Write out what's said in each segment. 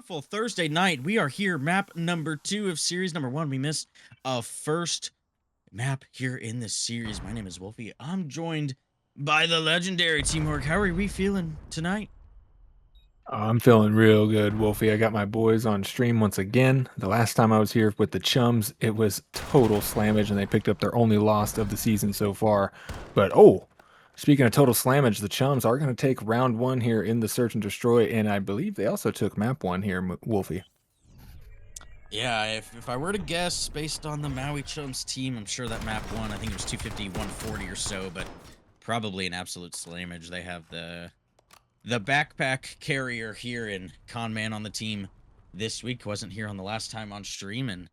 Beautiful Thursday night. We are here, map number 2 of series number 1. We missed a first map here in this series. My name is Wolfie. I'm joined by the legendary Teamwork. How are we feeling tonight? I'm feeling real good, Wolfie. I got my boys on stream once again. The last time I was here with the Chums, it was total slammage, and they picked up their only loss of the season so far. But, speaking of total slammage, the Chums are going to take round 1 here in the Search and Destroy, and I believe they also took map 1 here, Wolfie. Yeah, if I were to guess, based on the Maui Chums team, I'm sure that map 1, I think it was 250, 140 or so, but probably an absolute slammage. They have the backpack carrier here and Conman on the team this week. Wasn't here on the last time on stream, and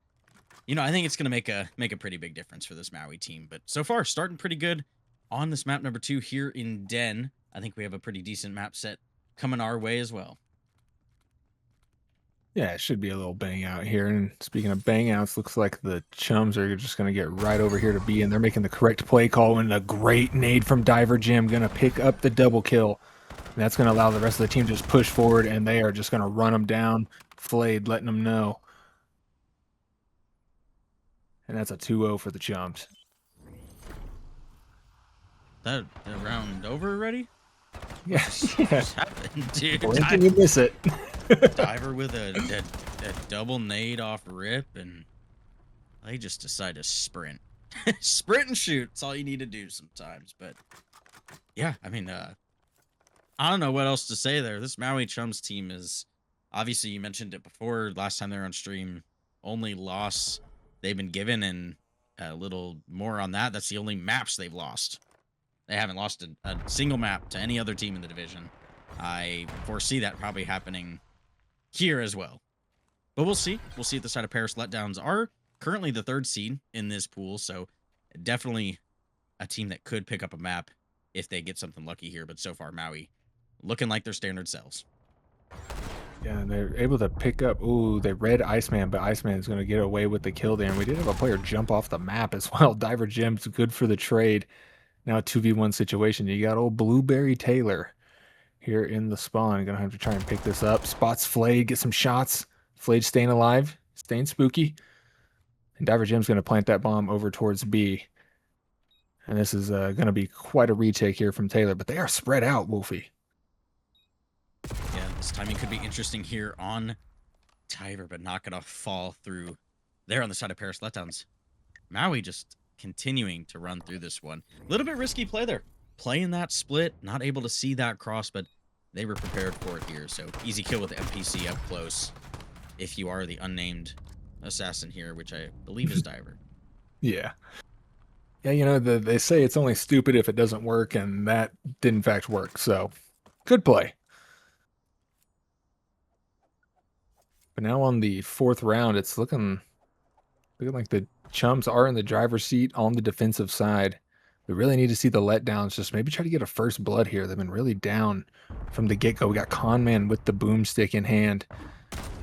I think it's going to make a pretty big difference for this Maui team. But so far, starting pretty good on this map number 2 here in Den. I think we have a pretty decent map set coming our way as well. Yeah, it should be a little bang out here. And speaking of bang outs, looks like the Chums are just going to get right over here to B, and they're making the correct play call, and a great nade from Diver Jim going to pick up the double kill. And that's going to allow the rest of the team to just push forward, and they are just going to run them down. Flayed, letting them know. And that's a 2-0 for the Chums. That round over already? Yeah. What's happened, dude? When can you miss it? Diver with a double nade off rip, and they just decide to sprint. Sprint and shoot. It's all you need to do sometimes. But yeah, I mean, I don't know what else to say there. This Maui Chums team is, obviously, you mentioned it before, last time they were on stream, only loss they've been given, and a little more on that. That's the only maps they've lost. They haven't lost a single map to any other team in the division. I foresee that probably happening here as well. But we'll see. We'll see if the side of Paris Letdowns are currently the 3rd seed in this pool, so definitely a team that could pick up a map if they get something lucky here. But so far, Maui looking like their standard selves. Yeah, and they're able to pick up. Ooh, they read Iceman, but Iceman is going to get away with the kill there. And we did have a player jump off the map as well. Diver Jim's good for the trade. Now a 2v1 situation. You got old Blueberry Taylor here in the spawn. Gonna have to try and pick this up. Spots Flayed, get some shots. Flayed staying alive, staying spooky. And Diver Jim's gonna plant that bomb over towards B. And this is gonna be quite a retake here from Taylor, but they are spread out, Wolfie. Yeah, this timing could be interesting here on Tiber, but not gonna fall through there on the side of Paris Letdowns. Maui just continuing to run through this one. A little bit risky play there. Playing that split, not able to see that cross, but they were prepared for it here. So easy kill with the MPC up close if you are the unnamed assassin here, which I believe is Diver. Yeah. Yeah, they say it's only stupid if it doesn't work, and that did in fact work. So good play. But now on the 4th round, it's looking like the Chums are in the driver's seat on the defensive side. We really need to see the letdowns just maybe try to get a first blood here. They've been really down from the get-go. We got Conman with the boomstick in hand.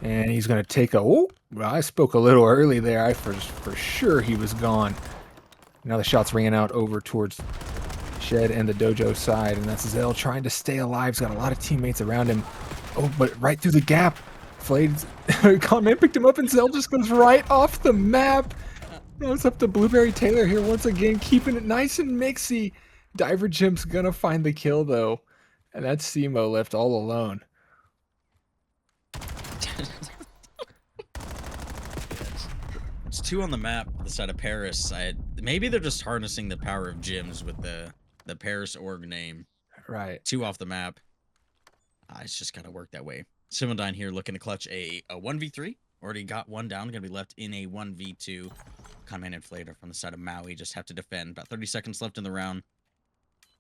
And he's going to take a... Oh, I spoke a little early there. I for sure he was gone. Now the shot's ringing out over towards Shed and the dojo side. And that's Zell trying to stay alive. He's got a lot of teammates around him. Oh, but right through the gap. Conman picked him up, and Zell just goes right off the map. Now it's up to Blueberry Taylor here once again, keeping it nice and mixy. Diver Jim's gonna find the kill though, and that's Simo left all alone. It's 2 on the map, the side of Paris. Maybe they're just harnessing the power of gyms with the Paris org name. Right. 2 off the map. It's just gotta work that way. Simodine here looking to clutch a 1v3. Already got 1 down. Gonna be left in a 1v2. Conman and Flater from the side of Maui just have to defend. About 30 seconds left in the round.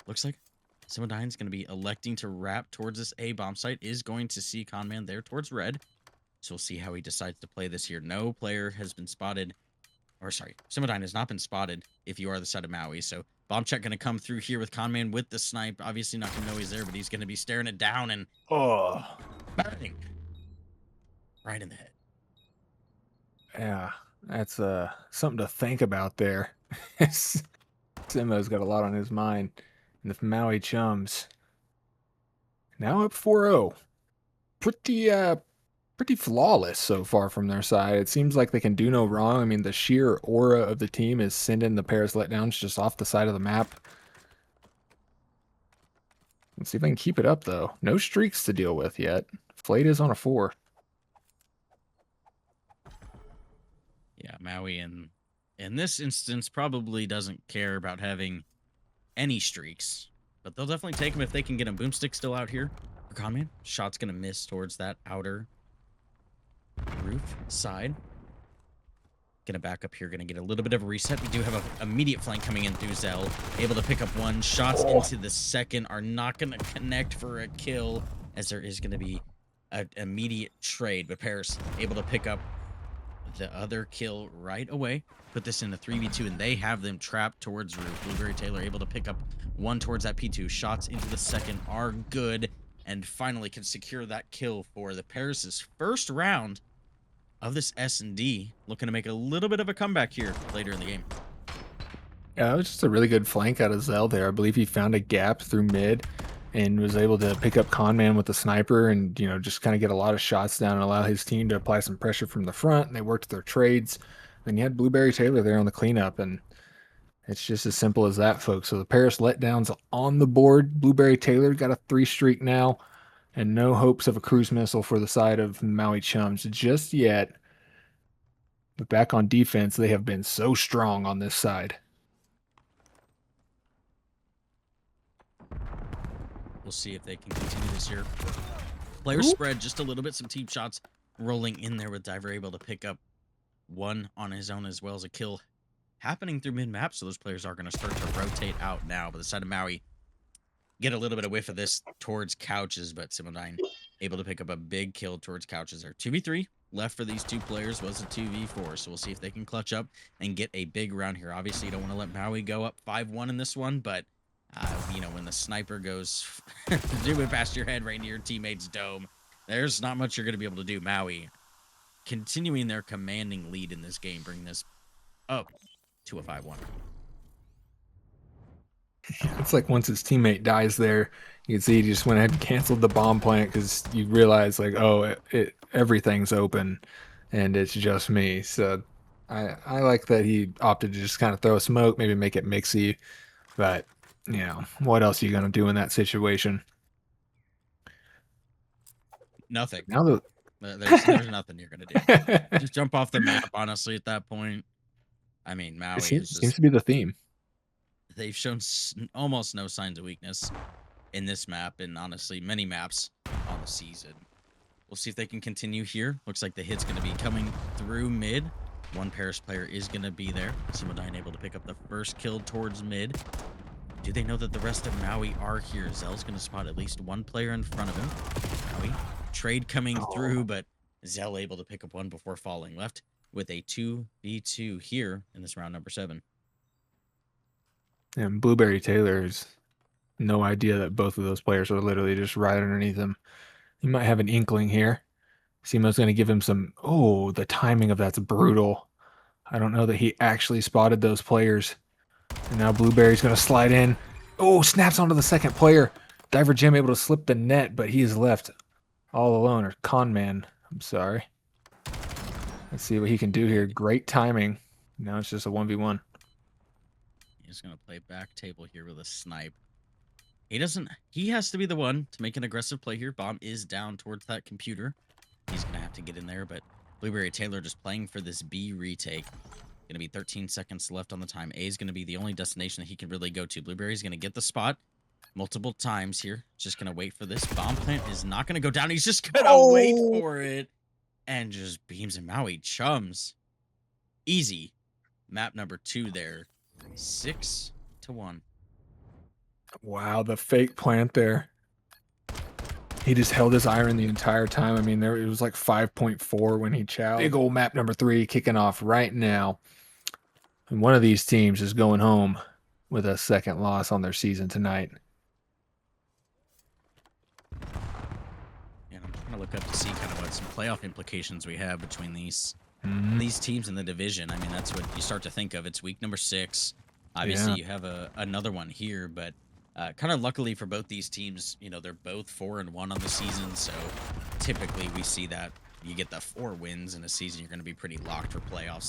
Looks like Simodine's going to be electing to wrap towards this A bomb site. Is going to see Conman there towards red. So we'll see how he decides to play this here. No player has been spotted. Or sorry, Simodine has not been spotted if you are the side of Maui. So bomb check going to come through here with Conman with the snipe. Obviously not going to know he's there, but he's going to be staring it down and... Oh. Bang! Right in the head. Yeah. That's something to think about there. Simo's got a lot on his mind. And the Maui Chums now up 4-0. pretty flawless so far from their side. It seems like they can do no wrong. I mean, the sheer aura of the team is sending the Paris Letdowns just off the side of the map. Let's see if I can keep it up, though. No streaks to deal with yet. Flayed is on a 4. Yeah, Maui in this instance probably doesn't care about having any streaks, but they'll definitely take them if they can get him. Boomstick still out here for Conman. Shot's gonna miss towards that outer roof side. Gonna back up here, gonna get a little bit of a reset. We do have an immediate flank coming in through Zell. Able to pick up one. Shots into the second are not gonna connect for a kill, as there is gonna be an immediate trade. But Paris able to pick up the other kill right away. Put this in the 3v2, and they have them trapped towards roof. Blueberry Taylor able to pick up one towards that P2. Shots into the second are good, and finally can secure that kill for the Paris' first round of this S&D, looking to make a little bit of a comeback here later in the game. Yeah, it was just a really good flank out of Zell there. I believe he found a gap through mid and was able to pick up Conman with the sniper and, you know, just kind of get a lot of shots down and allow his team to apply some pressure from the front. And they worked their trades. Then you had Blueberry Taylor there on the cleanup, and it's just as simple as that, folks. So the Paris Letdowns on the board. Blueberry Taylor got a 3 streak now, and no hopes of a cruise missile for the side of Maui Chums just yet. But back on defense, they have been so strong on this side. We'll see if they can continue this here. Player spread just a little bit. Some team shots rolling in there with Diver able to pick up one on his own, as well as a kill happening through mid-map. So those players are going to start to rotate out now. But the side of Maui get a little bit of whiff of this towards Couches, but Simodine able to pick up a big kill towards Couches there. 2v3 left for these two players was a 2v4. So we'll see if they can clutch up and get a big round here. Obviously, you don't want to let Maui go up 5-1 in this one, but you know, when the sniper goes zooming past your head right near your teammate's dome, there's not much you're going to be able to do. Maui continuing their commanding lead in this game, bring this up to a 5-1. It's like once his teammate dies there, you can see he just went ahead and canceled the bomb plant because you realize, like, oh, everything's open and it's just me. So I like that he opted to just kind of throw a smoke, maybe make it mixy, but you know, what else are you going to do in that situation? Nothing. Now there's nothing you're going to do. Just jump off the map, honestly, at that point. I mean, Maui seems to be the theme. They've shown almost no signs of weakness in this map, and honestly, many maps on the season. We'll see if they can continue here. Looks like the hit's going to be coming through mid. One Paris player is going to be there. Simodine able to pick up the first kill towards mid. Do they know that the rest of Maui are here? Zell's going to spot at least one player in front of him. Maui, trade coming through, but Zell able to pick up one before falling. Left with a 2v2 here in this round number 7. And Blueberry Taylor's no idea that both of those players are literally just right underneath him. He might have an inkling here. Simo's going to give him some... Oh, the timing of that's brutal. I don't know that he actually spotted those players. And now Blueberry's going to slide in. Oh, snaps onto the second player. Diver Jim able to slip the net, but he is left all alone. Or Conman, I'm sorry. Let's see what he can do here. Great timing. Now it's just a 1v1. He's going to play back table here with a snipe. He has to be the one to make an aggressive play here. Bomb is down towards that computer. He's going to have to get in there, but Blueberry Taylor just playing for this B retake. Going to be 13 seconds left on the time. A is going to be the only destination that he can really go to. Blueberry's going to get the spot multiple times here. Just going to wait for this. Bomb plant is not going to go down. He's just going to wait for it and just beams him. Maui Chums. Easy. Map number 2 there. 6-1. Wow, the fake plant there. He just held his iron the entire time. I mean, it was like 5.4 when he chowed. Big old map number 3 kicking off right now. And one of these teams is going home with a second loss on their season tonight. And I'm trying to look up to see kind of what some playoff implications we have between these teams in the division. I mean, that's what you start to think of. It's week number 6. Obviously, you have another one here, but kind of luckily for both these teams, you know, they're both 4-1 on the season. So typically we see that you get the 4 wins in a season, you're going to be pretty locked for playoffs.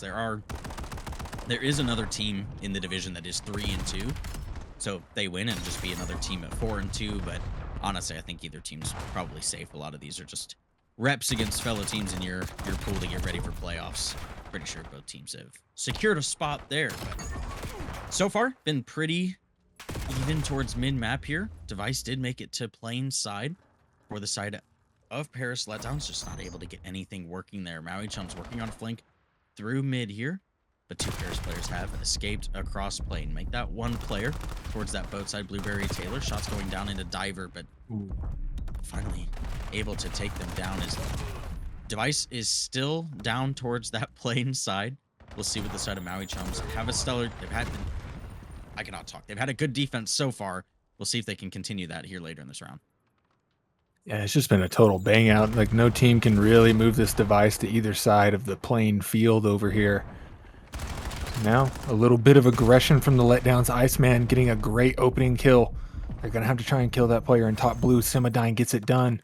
There is another team in the division that is 3-2, so they win and just be another team at 4-2. But honestly, I think either team's probably safe. A lot of these are just reps against fellow teams in your pool to get ready for playoffs. Pretty sure both teams have secured a spot there, but so far been pretty even towards mid-map here. Device did make it to Plain side for the side of Paris Letdowns, just not able to get anything working there. Maui Chums working on flank through mid here, but 2 Paris players have escaped across Plain. Make that 1 player towards that boat side. Blueberry Taylor, shots going down into Diver, but finally able to take them down. As Device is still down towards that Plain side. We'll see what the side of Maui Chums have a stellar. I cannot talk. They've had a good defense so far. We'll see if they can continue that here later in this round. Yeah, it's just been a total bang out. Like, no team can really move this Device to either side of the Plain field over here. Now, a little bit of aggression from the Letdowns. Iceman getting a great opening kill. They're going to have to try and kill that player in top blue. Simodyne gets it done.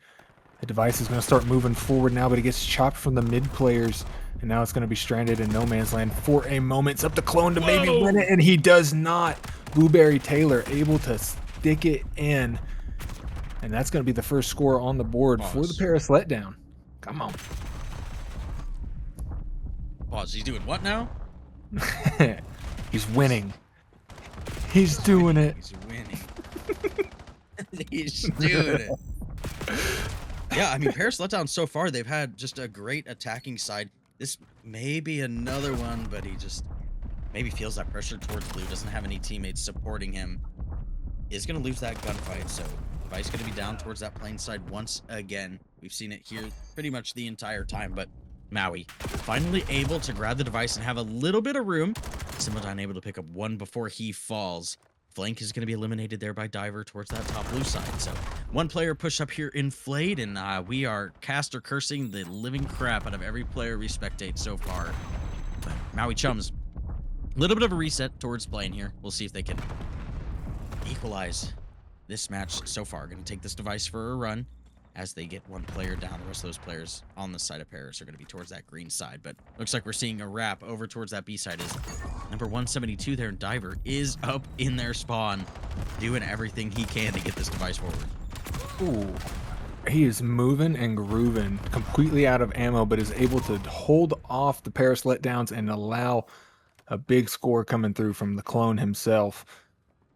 The Device is going to start moving forward now, but it gets chopped from the mid players. And now it's going to be stranded in no man's land for a moment. It's up to Clone to maybe win it, and he does not. Blueberry Taylor able to stick it in. And that's going to be the first score on the board for the Paris Letdown. Come on. Pause. He's doing what now? He's winning. He's doing it. He's winning. He's doing it. Yeah, I mean, Paris Letdown so far, they've had just a great attacking side. This may be another one, but he just maybe feels that pressure towards blue. Doesn't have any teammates supporting him. Is going to lose that gunfight, so Device going to be down towards that Plain side once again. We've seen it here pretty much the entire time, but Maui finally able to grab the Device and have a little bit of room. Simodyne able to pick up 1 before he falls. Flank is going to be eliminated there by Diver towards that top blue side. So 1 player push up here in Flayed, and we are caster cursing the living crap out of every player we spectate so far. But Maui Chums, a little bit of a reset towards Plain here. We'll see if they can equalize this match so far. Going to take this Device for a run as they get 1 player down. The rest of those players on the side of Paris are going to be towards that green side, but looks like we're seeing a wrap over towards that B side. Is number 172 there, and Diver is up in their spawn, doing everything he can to get this Device forward. Ooh, he is moving and grooving, completely out of ammo, but is able to hold off the Paris Letdowns and allow a big score coming through from the Clone himself.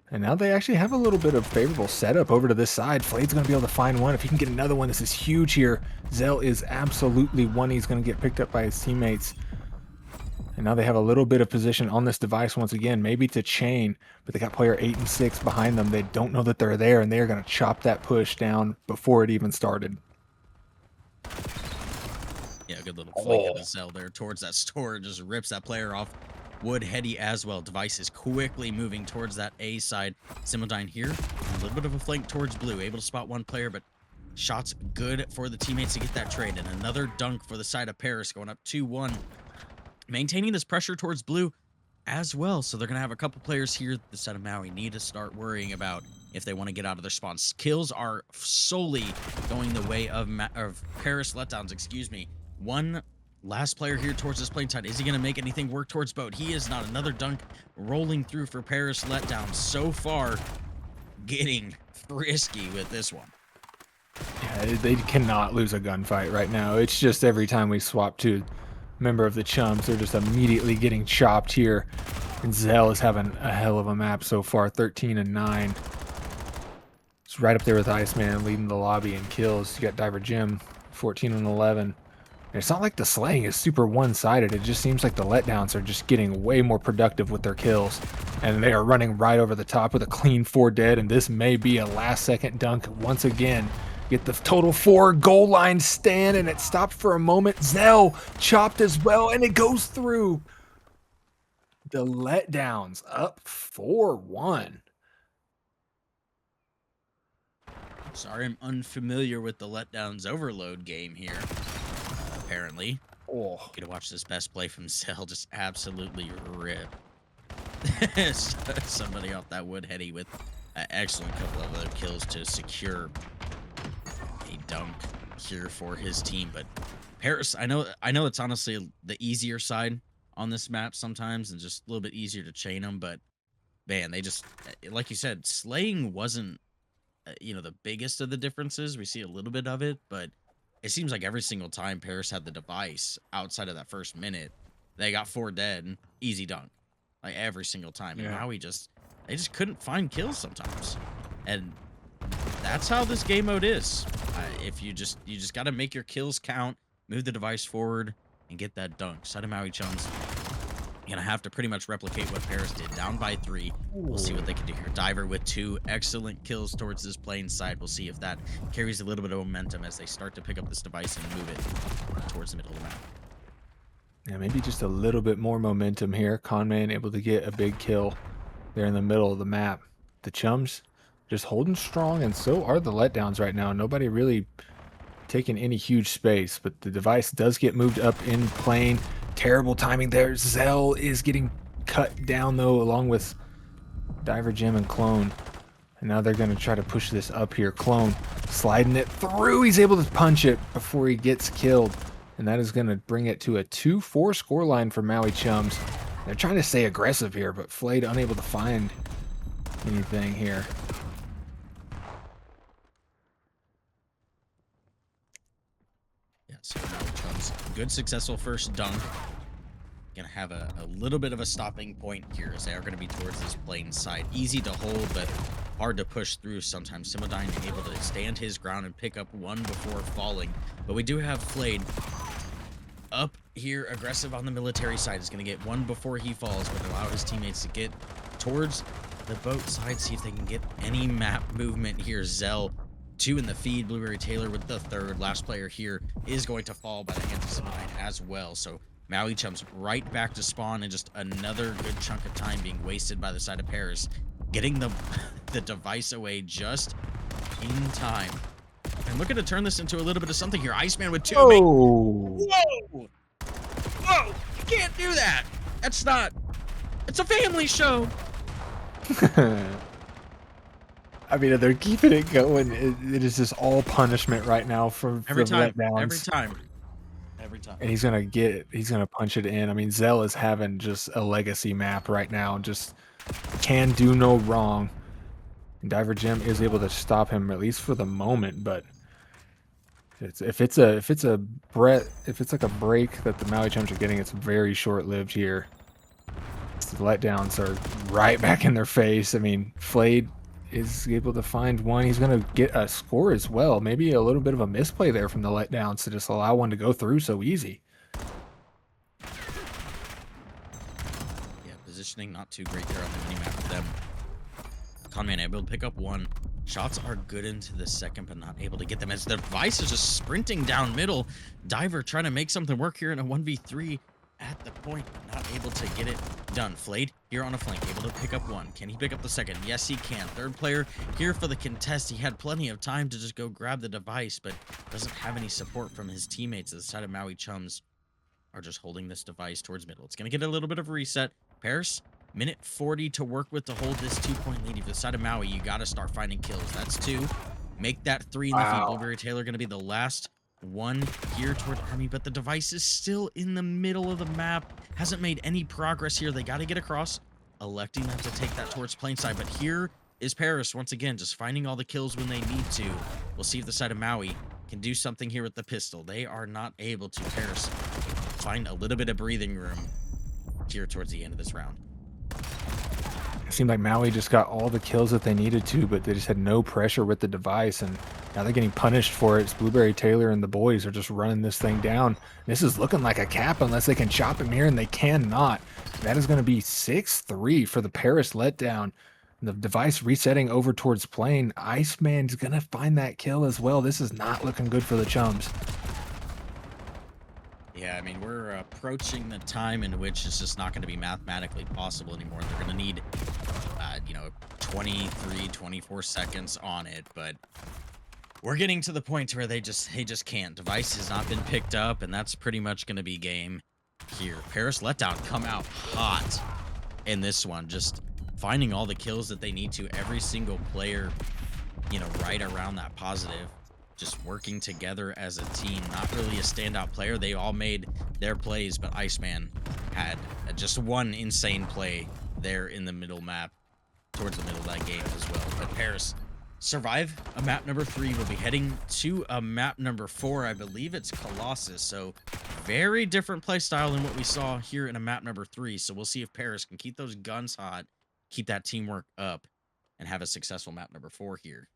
And now they actually have a little bit of favorable setup over to this side. Flade's going to be able to find 1. If he can get another one, this is huge here. Zell is absolutely 1. He's going to get picked up by his teammates. And now they have a little bit of position on this Device once again, maybe to chain, but they got player 8 and 6 behind them. They don't know that they're there, and they're going to chop that push down before it even started. Yeah, good little flick of the Zell there towards that store. Just rips that player off. Wood heady as well. Device is quickly moving towards that A side. Simodyne here, a little bit of a flank towards blue, able to spot 1 player, but shots good for the teammates to get that trade. And another dunk for the side of Paris, going up 2-1. Maintaining this pressure towards blue as well. So they're going to have a couple players here the side of Maui need to start worrying about if they want to get out of their spawns. Kills are solely going the way of Paris Letdowns, excuse me. 1 last player here towards this Plain side. Is he going to make anything work towards boat? He is not. Another dunk rolling through for Paris Letdown. So far, getting frisky with this one. Yeah, they cannot lose a gunfight right now. It's just every time we swap to a member of the Chums, they're just immediately getting chopped here. And Zell is having a hell of a map so far, 13 and 9. It's right up there with Iceman leading the lobby in kills. You got Diver Jim, 14 and 11. It's not like the slaying is super one-sided. It just seems like the Letdowns are just getting way more productive with their kills. And they are running right over the top with a clean 4 dead. And this may be a last-second dunk once again. Get the total 4 goal line stand, and it stopped for a moment. Zell chopped as well, and it goes through. The Letdowns up 4-1. Sorry, I'm unfamiliar with the Letdowns overload game here. Apparently. Oh, Get to watch this best play from Zell just absolutely rip somebody off that wood heady with an excellent couple of other kills to secure a dunk. here for his team. But Paris, I know it's honestly the easier side on this map sometimes, and just a little bit easier to chain them. But man, they just, like you said, slaying wasn't the biggest of the differences. We see a little bit of it, but it seems like every single time Paris had the device outside of that first minute, they got 4 dead, easy dunk, like every single time. And Yeah. Maui they just couldn't find kills sometimes, and that's how this game mode is. If you just got to make your kills count, move the device forward, and get that dunk. Side of Maui Chums gonna have to pretty much replicate what Paris did, down by 3. We'll see what they can do here. Diver with 2 excellent kills towards this plane side. We'll see if that carries a little bit of momentum as they start to pick up this device and move it towards the middle of the map. Yeah, maybe just a little bit more momentum here. Conman able to get a big kill there in the middle of the map. The Chums just holding strong, and so are the Letdowns right now. Nobody really taking any huge space, but the device does get moved up in plane. Terrible timing there. Zell is getting cut down, though, along with Diver Gem and Clone. And now they're going to try to push this up here. Clone sliding it through. He's able to punch it before he gets killed. And that is going to bring it to a 2-4 scoreline for Maui Chums. They're trying to stay aggressive here, but Flayed unable to find anything here. Yeah, so Maui Chums, good successful first dunk. Gonna have a little bit of a stopping point here, as they are gonna be towards this plane side. Easy to hold, but hard to push through sometimes. Simodyne able to stand his ground and pick up 1 before falling. But we do have Flayed up here, aggressive on the military side. Is gonna get 1 before he falls, but allow his teammates to get towards the boat side, see if they can get any map movement here. Zell, 2 in the feed. Blueberry Taylor with the 3rd. Last player here is going to fall by the hands of Simodyne as well. So Maui Chums right back to spawn, and just another good chunk of time being wasted by the side of Paris, getting the device away just in time. And looking to turn this into a little bit of something here. Iceman with 2. Oh! Whoa! Whoa! You can't do that! That's not... It's a family show! I mean, they're keeping it going. It is just all punishment right now for Every the time. Letdowns. Every time. And he's gonna punch it in. I mean, Zell is having just a legacy map right now. Just can do no wrong. And Diver Gem is able to stop him, at least for the moment. But if it's like a break that the Maui Chums are getting, it's very short lived here. The Letdowns are right back in their face. I mean, Flayed is able to find 1. He's going to get a score as well. Maybe a little bit of a misplay there from the Letdowns to just allow 1 to go through so easy. Yeah, positioning not too great there on the minimap for them. Conman able to pick up 1. Shots are good into the second, but not able to get them, as the device is just sprinting down middle. Diver trying to make something work here in a 1v3 at the point, but not able to get it done. Flayed here on a flank, able to pick up 1. Can he pick up the second? Yes, he can. 3rd player here for the contest. He had plenty of time to just go grab the device, but doesn't have any support from his teammates. The side of Maui Chums are just holding this device towards middle. It's going to get a little bit of a reset. Paris, minute 40 to work with to hold this 2-point lead. If the side of Maui, you got to start finding kills. That's 2. Make that 3 in the feed. Blueberry Taylor going to be the last 1 here toward Army, but the device is still in the middle of the map. Hasn't made any progress here. They got to get across, electing not to take that towards plane side. But here is Paris once again, just finding all the kills when they need to. We'll see if the side of Maui can do something here with the pistol. They are not able to. Paris find a little bit of breathing room here towards the end of this round. It seemed like Maui just got all the kills that they needed to, but they just had no pressure with the device, and now they're getting punished for it. It's Blueberry Taylor and the boys are just running this thing down. This is looking like a cap unless they can chop him here, and they cannot. That is going to be 6-3 for the Paris Letdown. The device resetting over towards plane. Iceman's going to find that kill as well. This is not looking good for the Chums. Yeah, I mean, we're approaching the time in which it's just not going to be mathematically possible anymore. They're going to need, 23, 24 seconds on it, but we're getting to the point where they just can't. Device has not been picked up, and that's pretty much going to be game here. Paris Letdown come out hot in this one, just finding all the kills that they need to. Every single player, right around that positive. just working together as a team. Not really a standout player. They all made their plays, but Iceman had just one insane play there in the middle map, towards the middle of that game as well. But Paris survive a map number 3. We'll be heading to a map number 4. I believe it's Colossus. So very different play style than what we saw here in a map number 3. So we'll see if Paris can keep those guns hot, keep that teamwork up, and have a successful map number 4 here.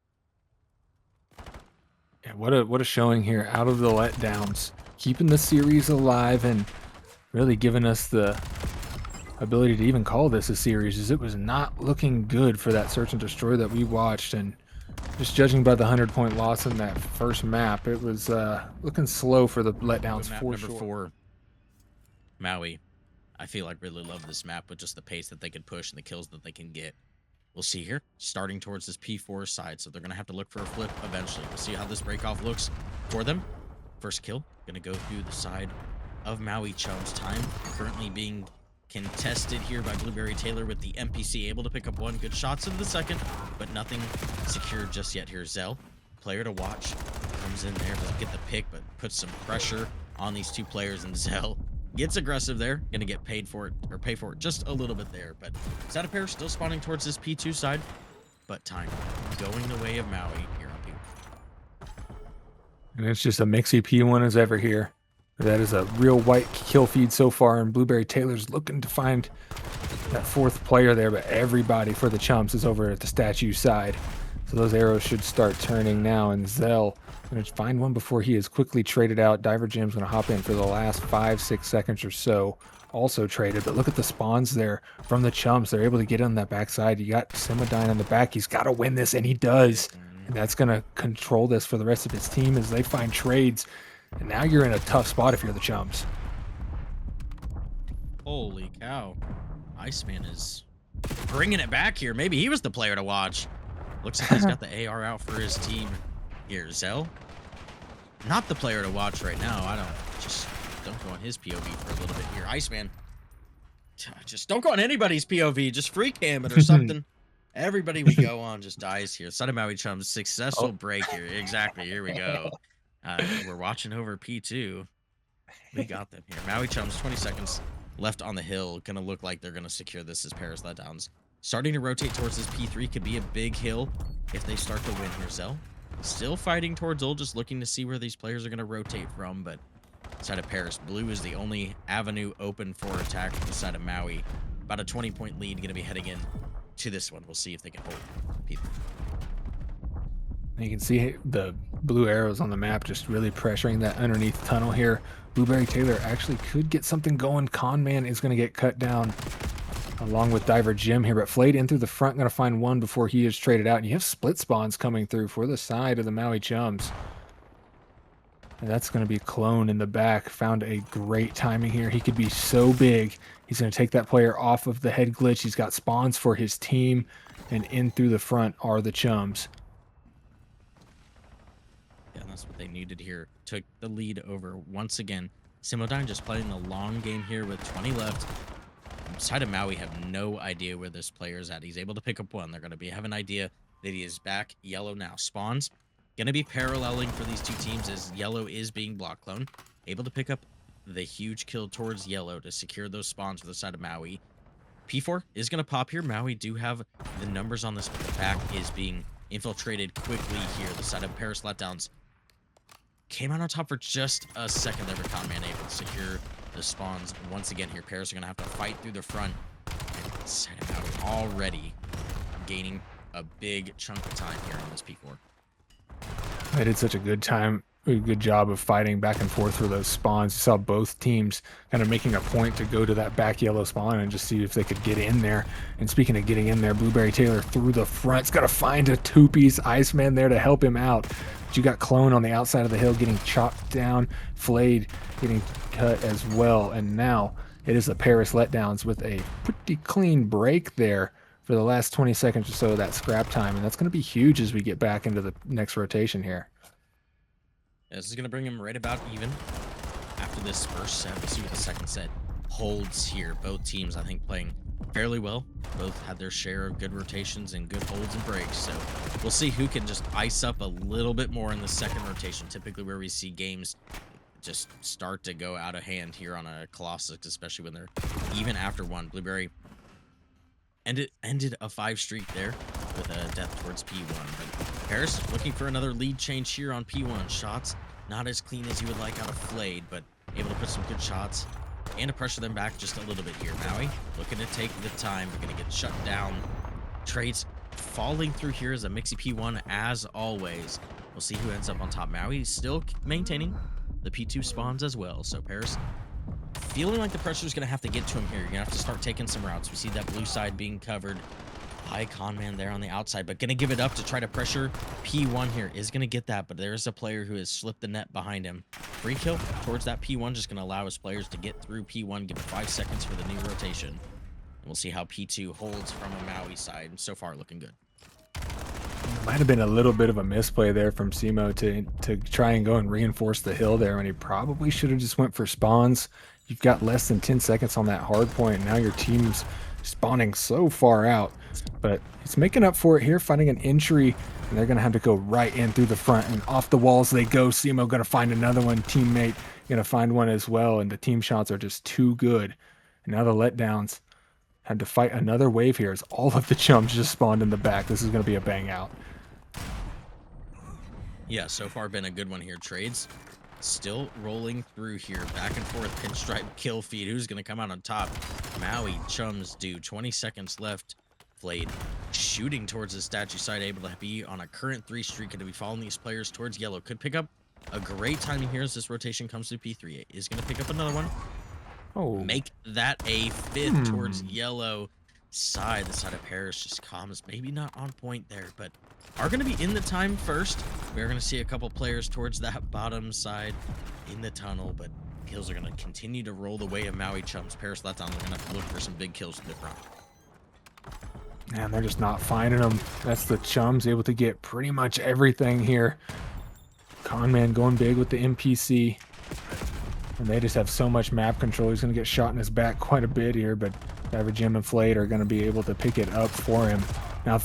Yeah, what a showing here out of the letdowns, keeping the series alive and really giving us the ability to even call this a series, as it was not looking good for that search and destroy that we watched. And just judging by the 100-point loss in that first map, it was looking slow for the letdowns. Map number 4, Maui. I feel like really love this map with just the pace that they could push and the kills that they can get. We'll see here, starting towards this P4 side, so they're going to have to look for a flip eventually. We'll see how this breakoff looks for them. First kill, going to go through the side of Maui Chums. Time currently being contested here by Blueberry Taylor, with the NPC able to pick up 1 good shots into the second, but nothing secured just yet here. Zell, player to watch, comes in there, doesn't get the pick, but puts some pressure on these 2 players, and Zell gets aggressive there, gonna get paid for it, or pay for it just a little bit there. But Pair still spawning towards this P2 side, but time going the way of Maui here on P1. And it's just a mixy P1 as ever here. That is a real white kill feed so far, and Blueberry Taylor's looking to find that 4th player there, but everybody for the Chumps is over at the statue side. So those arrows should start turning now, and Zell going to find one before he is quickly traded out. Diver Jim's going to hop in for the last 5-6 seconds or so. Also traded, but look at the spawns there from the Chumps. They're able to get on that backside. You got Simodyne on the back. He's got to win this, and he does. And that's going to control this for the rest of his team as they find trades. And now you're in a tough spot if you're the Chumps. Holy cow. Iceman is bringing it back here. Maybe he was the player to watch. Looks like he's got the AR out for his team here. Zell, not the player to watch right now. Don't go on his POV for a little bit here. Iceman, just don't go on anybody's POV. Just free cam it or something. Everybody we go on just dies here. Son of Maui Chums, successful break here. Exactly. Here we go. We're watching over P2. We got them here. Maui Chums, 20 seconds left on the hill. Gonna look like they're gonna secure this as Paris Letdowns. Starting to rotate towards this P3 could be a big hill if they start to win here. Zell still fighting towards Ul, just looking to see where these players are going to rotate from, but side of Paris, blue is the only avenue open for attack from the side of Maui. About a 20-point lead, going to be heading in to this one. We'll see if they can hold P3. You can see the blue arrows on the map just really pressuring that underneath tunnel here. Blueberry Taylor actually could get something going. Conman is going to get cut down along with Diver Jim here, but Flayed in through the front, going to find one before he is traded out. And you have split spawns coming through for the side of the Maui Chums. And that's going to be Clone in the back. Found a great timing here. He could be so big. He's going to take that player off of the head glitch. He's got spawns for his team. And in through the front are the Chums. Yeah, that's what they needed here. Took the lead over once again. Simodyne just playing the long game here with 20 left. Side of Maui have no idea where this player is at. He's able to pick up one. They're going to have an idea that he is back. Yellow now spawns. Going to be paralleling for these two teams as Yellow is being block clone. Able to pick up the huge kill towards Yellow to secure those spawns for the side of Maui. P4 is going to pop here. Maui do have the numbers on this, but the back is being infiltrated quickly here. The side of Paris Letdowns came out on top for just a second there, but Conman able to secure the spawns once again here. Paris are going to have to fight through the front. And side of Maui already gaining a big chunk of time here on this P4. They did such a good job of fighting back and forth for those spawns. You saw both teams kind of making a point to go to that back yellow spawn and just see if they could get in there. And speaking of getting in there, Blueberry Taylor through the front. He's got to find a two-piece Iceman there to help him out. But you got Clone on the outside of the hill getting chopped down. Flayed getting cut as well. And now it is the Paris Letdowns with a pretty clean break there for the last 20 seconds or so of that scrap time. And that's going to be huge as we get back into the next rotation here. Yeah, this is going to bring him right about even after this first set. We'll see what the second set holds here. Both teams, I think, playing fairly well. Both had their share of good rotations and good holds and breaks. So we'll see who can just ice up a little bit more in the second rotation. Typically where we see games just start to go out of hand here on a Colossus, especially when they're even after one. Blueberry ended a 5 streak there with a death towards P1. But Paris looking for another lead change here on P1. Shots not as clean as you would like out of Flayed, but able to put some good shots and to pressure them back just a little bit here. Maui looking to take the time, but going to get shut down. Trades falling through here as a Mixie P1 as always. We'll see who ends up on top. Maui still maintaining the P2 spawns as well. So Paris feeling like the pressure is going to have to get to him here. You're going to have to start taking some routes. We see that blue side being covered by Conman there on the outside, but going to give it up to try to pressure P1 here. Is going to get that, but there's a player who has slipped the net behind him. Free kill towards that P1, just going to allow his players to get through P1, give it 5 seconds for the new rotation. And we'll see how P2 holds from a Maui side. So far, looking good. Might have been a little bit of a misplay there from Simo to try and go and reinforce the hill there when he probably should have just went for spawns. You've got less than 10 seconds on that hard point, and now your team's spawning so far out. But it's making up for it here, finding an entry, and they're going to have to go right in through the front, and off the walls they go. Simo going to find another one, teammate going to find one as well, and the team shots are just too good. And now the Letdowns had to fight another wave here as all of the chums just spawned in the back. This is going to be a bang out. Yeah, so far been a good one here. Trades still rolling through here. Back and forth, pinstripe, kill feed. Who's going to come out on top? Maui Chums do. 20 seconds left. Flayed shooting towards the statue side, able to be on a current 3 streak and to be following these players towards yellow. Could pick up a great timing here as this rotation comes to P3. Is going to pick up another one. Oh, Make that a 5th towards yellow side. The side of Paris just comes. Maybe not on point there, but are going to be in the time first. We're going to see a couple players towards that bottom side in the tunnel, but kills are going to continue to roll the way of Maui Chums. Paris Letdowns are going to have to look for some big kills to the front. man, they're just not finding them. That's the Chums able to get pretty much everything here. Conman going big with the NPC. And they just have so much map control. He's going to get shot in his back quite a bit here, but Diver Jim and Flayed are going to be able to pick it up for him. Now,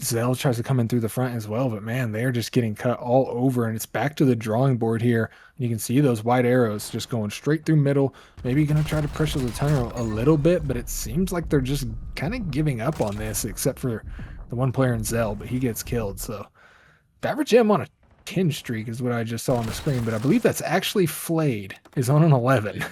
Zell tries to come in through the front as well, but man, they're just getting cut all over, and it's back to the drawing board here. You can see those white arrows just going straight through middle. Maybe going to try to pressure the tunnel a little bit, but it seems like they're just kind of giving up on this, except for the one player in Zell, but he gets killed. So Diver Jim on a 10 streak is what I just saw on the screen, but I believe that's actually Flayed is on an 11.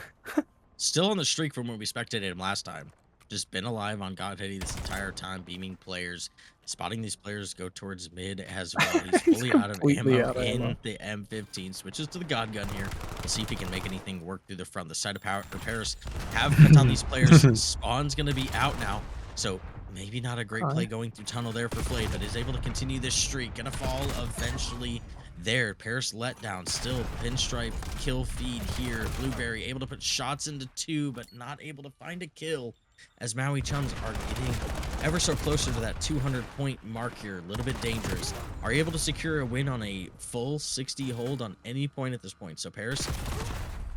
Still on the streak from when we spectated him last time. Just been alive on Godheady this entire time, beaming players, spotting these players go towards mid as well. He's fully out of ammo in the M15. Switches to the God Gun here. We'll see if he can make anything work through the front. The side of Paris have cut on these players. Spawn's going to be out now, so maybe not a great play going through tunnel there for Flayed, but is able to continue this streak. Gonna fall eventually there. Paris Letdown still pinstripe kill feed here. Blueberry able to put shots into 2, but not able to find a kill as Maui Chums are getting ever so closer to that 200-point mark here. A little bit dangerous. Are able to secure a win on a full 60 hold on any point at this point. So Paris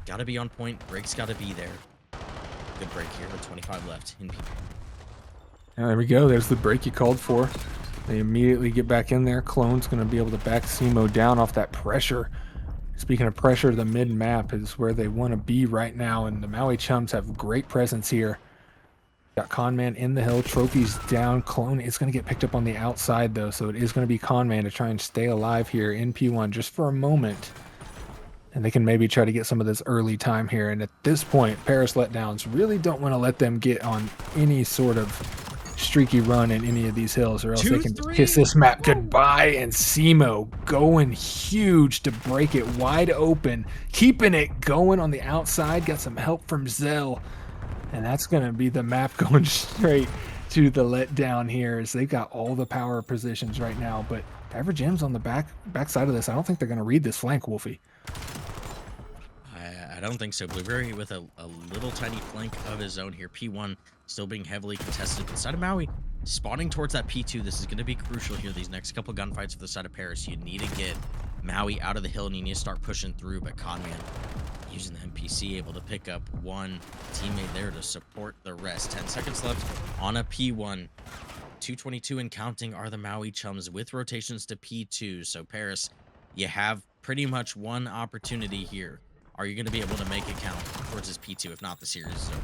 got to be on point. Break's got to be there. Good break here with 25 left in people. There we go. There's the break you called for. They immediately get back in there. Clone's going to be able to back Simo down off that pressure. Speaking of pressure, the mid-map is where they want to be right now, and the Maui Chums have great presence here. Got Conman in the hill. Trophies down. Clone is going to get picked up on the outside, though, so it is going to be Conman to try and stay alive here in P1 just for a moment. And they can maybe try to get some of this early time here. And at this point, Paris Letdowns really don't want to let them get on any sort of streaky run in any of these hills, or else they can kiss this map goodbye. And Simo going huge to break it wide open, keeping it going on the outside. Got some help from Zell, and that's going to be the map going straight to the Letdown here, as they've got all the power positions right now. But Diver Jim's on the back side of this. I don't think they're going to read this flank, Wolfie. I don't think so. Blueberry with a little tiny flank of his own here. P1 still being heavily contested. Inside of Maui, spawning towards that P2. This is going to be crucial here. These next couple gunfights for the side of Paris. You need to get Maui out of the hill, and you need to start pushing through. But Conman using the NPC, able to pick up one teammate there to support the rest. 10 seconds left on a P1. 222 and counting are the Maui Chums with rotations to P2. So Paris, you have pretty much one opportunity here. Are you going to be able to make it count towards this P2? If not, the series is over.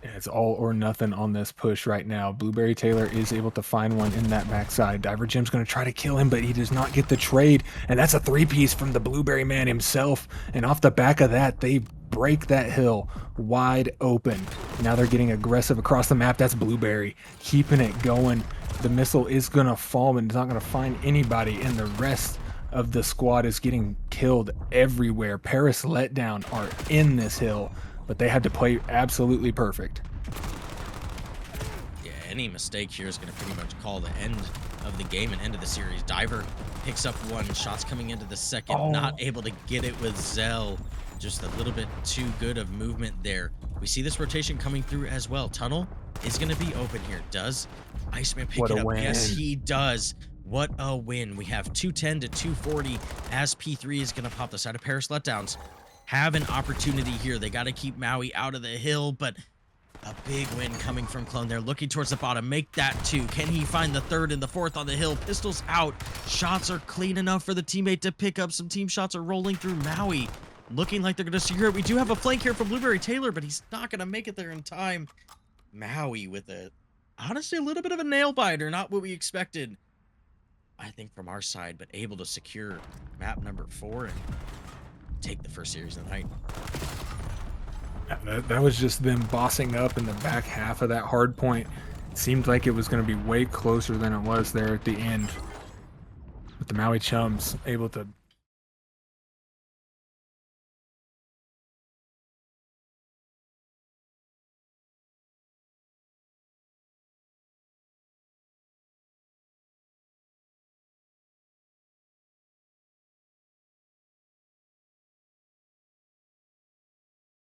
Yeah, it's all or nothing on this push right now. Blueberry Taylor is able to find one in that backside. Diver Jim's going to try to kill him, but he does not get the trade. And that's a three-piece from the Blueberry man himself. And off the back of that, they break that hill wide open. Now they're getting aggressive across the map. That's Blueberry keeping it going. The missile is going to fall, and it's not going to find anybody. And the rest of the squad is getting killed everywhere. Paris Letdown are in this hill, but they had to play absolutely perfect. Yeah, any mistake here is going to pretty much call the end of the game and end of the series. Diver picks up one. Shots coming into the second. Not able to get it with Zell. Just a little bit too good of movement there. We see this rotation coming through as well. Tunnel is going to be open here. Does Iceman pick it up? Win. Yes, he does. What a win. We have 210 to 240 as P3 is going to pop the side of Paris Letdowns. Have an opportunity here. They got to keep Maui out of the hill, but a big win coming from Clone. They're looking towards the bottom. Make that two. Can he find the third and the fourth on the hill? Pistols out. Shots are clean enough for the teammate to pick up. Some team shots are rolling through Maui. Looking like they're going to secure it. We do have a flank here from Blueberry Taylor, but he's not going to make it there in time. Maui with honestly, a little bit of a nail biter. Not what we expected, I think, from our side, but able to secure map number 4 and take the first series of the night. That was just them bossing up in the back half of that hard point. It seemed like it was going to be way closer than it was there at the end. But the Maui Chums able to